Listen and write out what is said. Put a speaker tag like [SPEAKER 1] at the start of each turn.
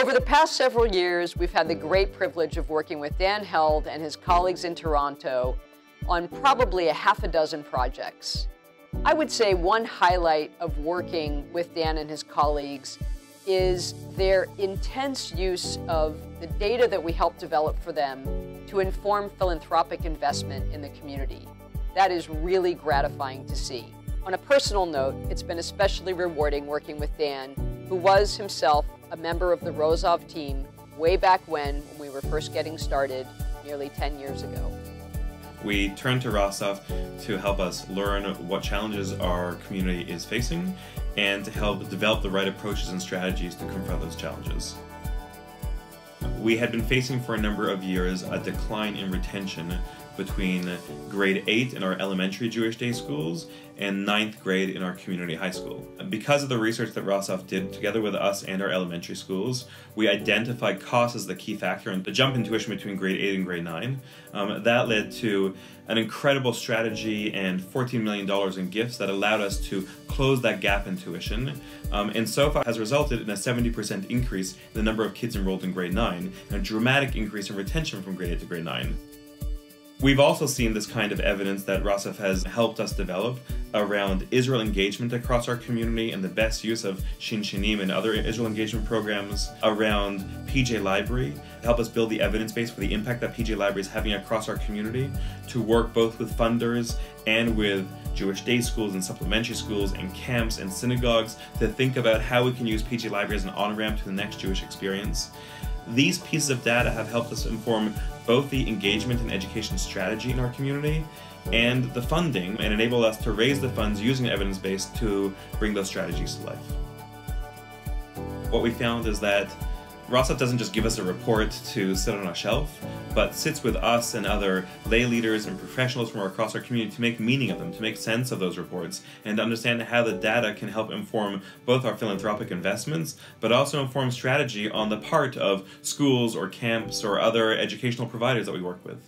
[SPEAKER 1] Over the past several years, we've had the great privilege of working with Dan Held and his colleagues in Toronto on probably a half a dozen projects. I would say one highlight of working with Dan and his colleagues is their intense use of the data that we help develop for them to inform philanthropic investment in the community. That is really gratifying to see. On a personal note, it's been especially rewarding working with Dan, who was himself a member of the Rosov team way back when we were first getting started nearly 10 years ago.
[SPEAKER 2] We turned to Rosov to help us learn what challenges our community is facing and to help develop the right approaches and strategies to confront those challenges. We had been facing for a number of years a decline in retention between grade 8 in our elementary Jewish day schools and 9th grade in our community high school. Because of the research that Rosov did together with us and our elementary schools, we identified cost as the key factor in the jump in tuition between grade 8 and grade 9. That led to an incredible strategy and $14 million in gifts that allowed us to close that gap in tuition. And so far has resulted in a 70% increase in the number of kids enrolled in grade 9 and a dramatic increase in retention from grade 8 to grade 9. We've also seen this kind of evidence that Rosov has helped us develop around Israel engagement across our community and the best use of Shinshinim and other Israel engagement programs, around PJ Library, to help us build the evidence base for the impact that PJ Library is having across our community, to work both with funders and with Jewish day schools and supplementary schools and camps and synagogues to think about how we can use PJ Library as an on-ramp to the next Jewish experience. These pieces of data have helped us inform both the engagement and education strategy in our community and the funding, and enable us to raise the funds using evidence base to bring those strategies to life. What we found is that Rosov doesn't just give us a report to sit on a shelf, but sits with us and other lay leaders and professionals from across our community to make meaning of them, to make sense of those reports, and to understand how the data can help inform both our philanthropic investments, but also inform strategy on the part of schools or camps or other educational providers that we work with.